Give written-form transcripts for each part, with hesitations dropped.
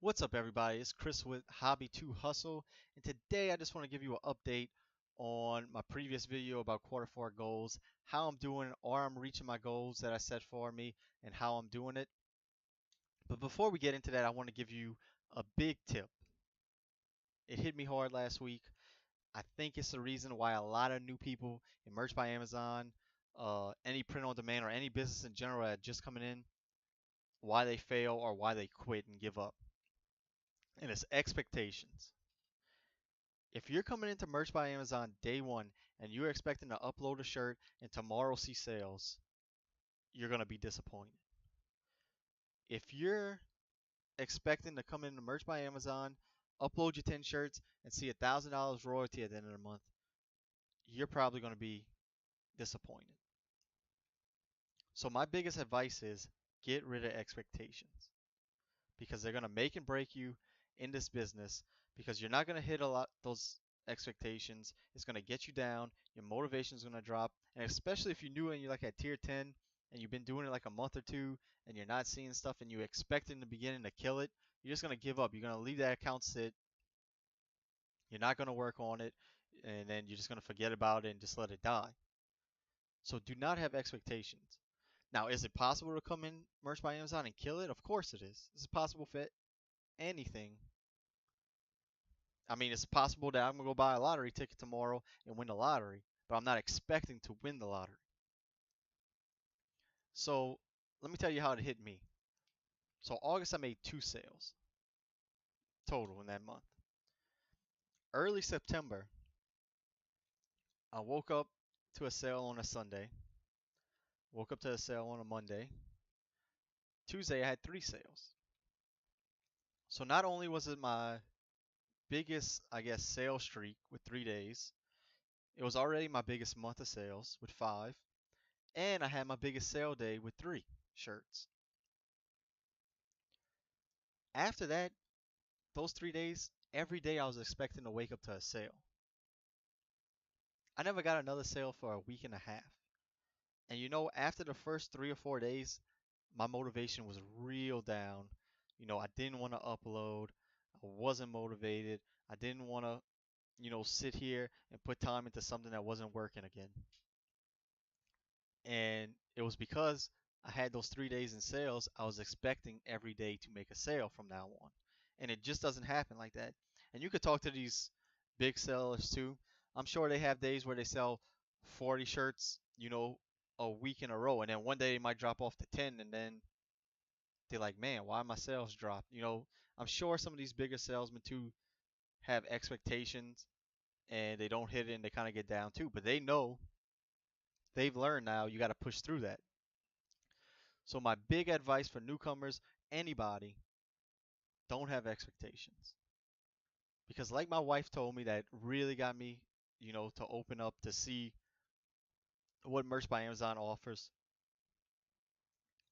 What's up, everybody? It's Chris with Hobby to Hustle, and today I just want to give you an update on my previous video about quarter four goals, how I'm doing, or I'm reaching my goals that I set for me, and how I'm doing it. But before we get into that, I want to give you a big tip. It hit me hard last week. I think it's the reason why a lot of new people in Merch by Amazon, any print on demand, or any business in general that just coming in, why they fail or why they quit and give up. And it's expectations. If you're coming into Merch by Amazon day one and you're expecting to upload a shirt and tomorrow see sales, you're going to be disappointed. If you're expecting to come into Merch by Amazon, upload your 10 shirts, and see $1,000 royalty at the end of the month, you're probably going to be disappointed. So, my biggest advice is get rid of expectations because they're going to make and break you in this business because you're not going to hit a lot those expectations. It's going to get you down. Your motivation is going to drop. And especially if you're new and you're like at tier 10 and you've been doing it like a month or two and you're not seeing stuff and you expect in the beginning to kill it, you're just going to give up. You're going to leave that account sit. You're not going to work on it. And then you're just going to forget about it and just let it die. So do not have expectations. Now, is it possible to come in Merch by Amazon and kill it? Of course it is. This is possible for anything. I mean, it's possible that I'm going to go buy a lottery ticket tomorrow and win the lottery, but I'm not expecting to win the lottery. So let me tell you how it hit me. So August, I made 2 sales total in that month. Early September, I woke up to a sale on a Sunday, woke up to a sale on a Monday. Tuesday, I had 3 sales. So not only was it my biggest, I guess, sales streak with 3 days, it was already my biggest month of sales with 5. And I had my biggest sale day with 3 shirts. After that, those 3 days, every day I was expecting to wake up to a sale. I never got another sale for a week and a half. And after the first 3 or 4 days, my motivation was real down. I didn't want to upload. I wasn't motivated. I didn't want to, sit here and put time into something that wasn't working again. And it was because I had those 3 days in sales, I was expecting every day to make a sale from now on. And it just doesn't happen like that. And you could talk to these big sellers too. I'm sure they have days where they sell 40 shirts, a week in a row. And then one day they might drop off to 10 and then they're like, man, why my sales dropped? I'm sure some of these bigger salesmen too have expectations and they don't hit it and they kind of get down too. But they know, they've learned now you got to push through that. So my big advice for newcomers, anybody, don't have expectations. Because like my wife told me that really got me, to open up to see what Merch by Amazon offers.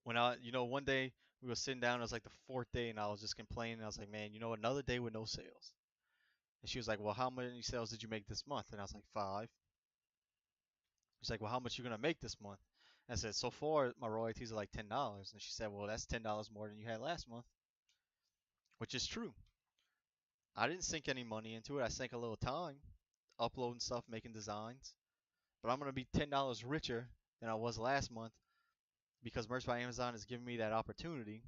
When one day we were sitting down, it was like the fourth day, and I was just complaining. I was like, man, another day with no sales. And she was like, well, how many sales did you make this month? And I was like, 5. She's like, well, how much you gonna make this month? And I said, so far my royalties are like $10. And she said, well, that's $10 more than you had last month, which is true. I didn't sink any money into it. I sank a little time uploading stuff, making designs. But I'm going to be $10 richer than I was last month because Merch by Amazon is giving me that opportunity.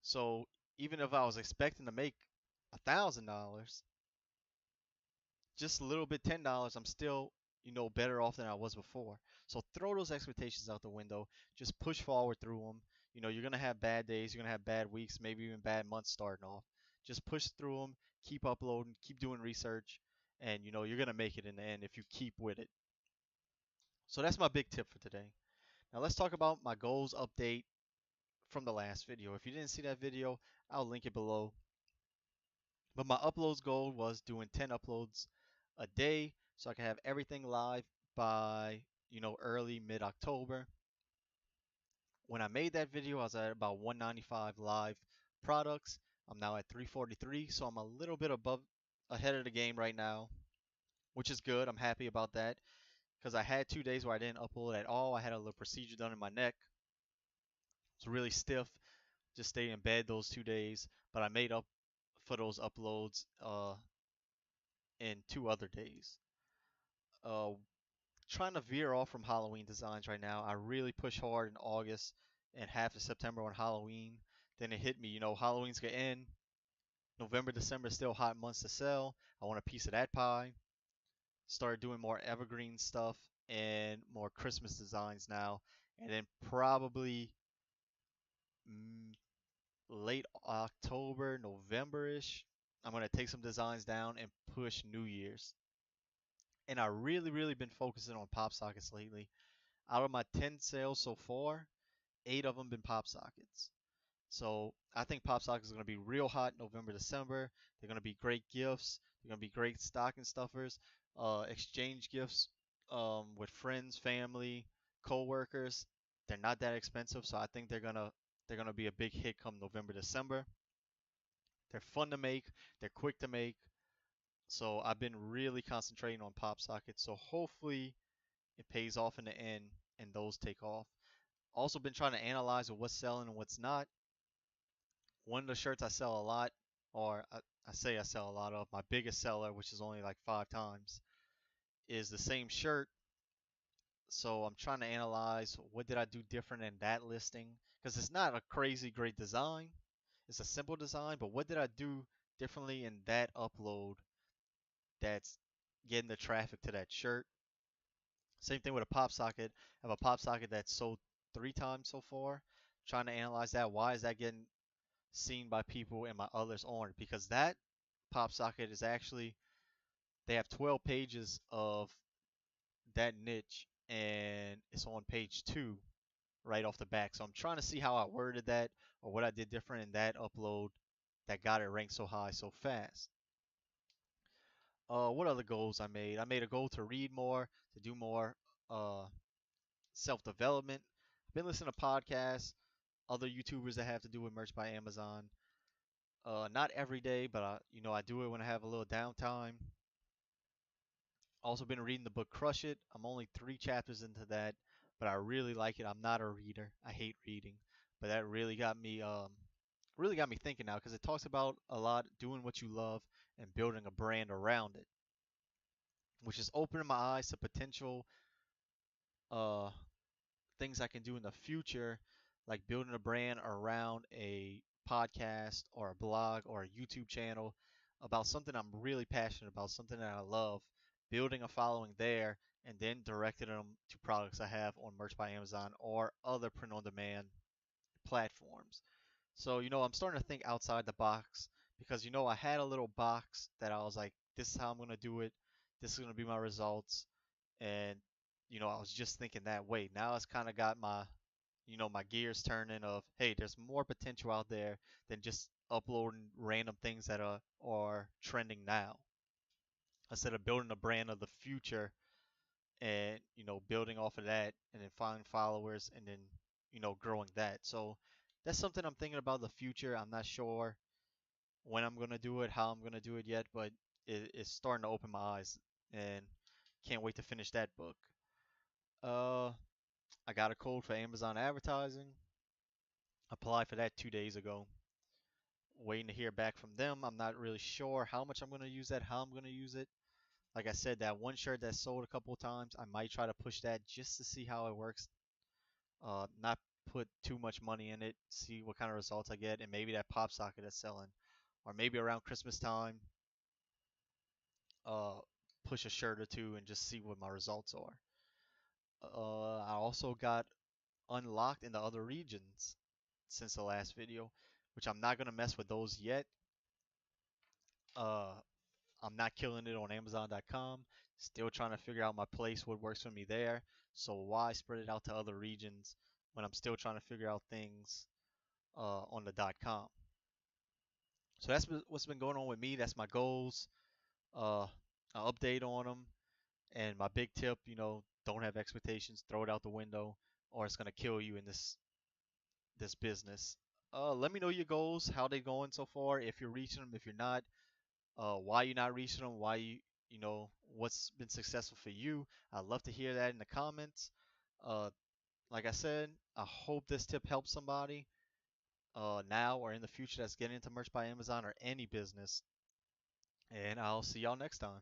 So even if I was expecting to make $1,000, just a little bit $10, I'm still, better off than I was before. So throw those expectations out the window. Just push forward through them. You're going to have bad days. You're going to have bad weeks, maybe even bad months starting off. Just push through them. Keep uploading. Keep doing research. And, you're going to make it in the end if you keep with it. So that's my big tip for today. Now let's talk about my goals update from the last video. If you didn't see that video, I'll link it below. But my uploads goal was doing 10 uploads a day so I can have everything live by, early mid-October. When I made that video, I was at about 195 live products. I'm now at 343, so I'm a little bit ahead of the game right now, which is good. I'm happy about that because I had 2 days where I didn't upload at all. I had a little procedure done in my neck. It's really stiff. just stay in bed those 2 days. But I made up for those uploads in 2 other days. Uh, Trying to veer off from Halloween designs right now. I really push hard in August and half of September on Halloween. Then it hit me, Halloween's gonna end. November, December still hot months to sell. I want a piece of that pie. Start doing more evergreen stuff and more Christmas designs now. And then probably mm, late October, November-ish, I'm gonna take some designs down and push New Year's. And I really been focusing on pop sockets lately. Out of my 10 sales so far, 8 of them been pop sockets. So I think pop sockets are going to be real hot November, December. They're going to be great gifts. They're going to be great stocking stuffers, exchange gifts with friends, family, co-workers. They're not that expensive, so I think they're gonna be a big hit come November, December. They're fun to make. They're quick to make. So I've been really concentrating on pop sockets. So hopefully it pays off in the end and those take off. Also been trying to analyze what's selling and what's not. One of the shirts I sell a lot, or I say I sell a lot of, my biggest seller, which is only like 5 times, is the same shirt. So I'm trying to analyze what did I do different in that listing, because it's not a crazy great design. It's a simple design, but what did I do differently in that upload that's getting the traffic to that shirt? Same thing with a pop socket. I have a pop socket that's sold 3 times so far. Trying to analyze that. Why is that getting seen by people and my others aren't? Because that pop socket is actually, they have 12 pages of that niche and it's on page 2 right off the back. So I'm trying to see how I worded that or what I did different in that upload that got it ranked so high so fast. What other goals I made? I made a goal to read more, to do more uh, self-development. I've been listening to podcasts, other YouTubers that have to do with merch by Amazon. Not every day, but I do it when I have a little downtime. Also been reading the book Crush It. I'm only 3 chapters into that, but I really like it. I'm not a reader. I hate reading, but that really got me thinking now because it talks about a lot doing what you love and building a brand around it, which is opening my eyes to potential uh things I can do in the future, like building a brand around a podcast or a blog or a YouTube channel about something I'm really passionate about, something that I love, building a following there, and then directing them to products I have on Merch by Amazon or other print on demand platforms. So, I'm starting to think outside the box because, I had a little box that I was like, this is how I'm going to do it. This is going to be my results. And, I was just thinking that way. Now it's kind of got my gears turning of, hey, there's more potential out there than just uploading random things that are trending now. Instead of building a brand of the future and, building off of that and then finding followers and then, growing that. So that's something I'm thinking about the future. I'm not sure when I'm gonna do it, how I'm gonna do it yet, but it's starting to open my eyes and can't wait to finish that book. Uh, I got a code for Amazon advertising. Applied for that 2 days ago. Waiting to hear back from them. I'm not really sure how much I'm gonna use that, how I'm gonna use it. Like I said, that one shirt that sold a couple of times, I might try to push that just to see how it works. Not put too much money in it, see what kind of results I get, and maybe that pop socket that's selling, or maybe around Christmas time, uh, push a shirt or two and just see what my results are. I also got unlocked in the other regions since the last video, which I'm not gonna mess with those yet. Uh, I'm not killing it on Amazon.com. Still trying to figure out my place, what works for me there. So why spread it out to other regions when I'm still trying to figure out things on the .com? So that's what's been going on with me. That's my goals. Uh, I'll update on them. And my big tip, don't have expectations. Throw it out the window, or it's gonna kill you in this business. Let me know your goals, how they going so far. If you're reaching them, if you're not, why you're not reaching them, why what's been successful for you. I'd love to hear that in the comments. Uh, like I said, I hope this tip helps somebody. now or in the future that's getting into Merch by Amazon or any business. And I'll see y'all next time.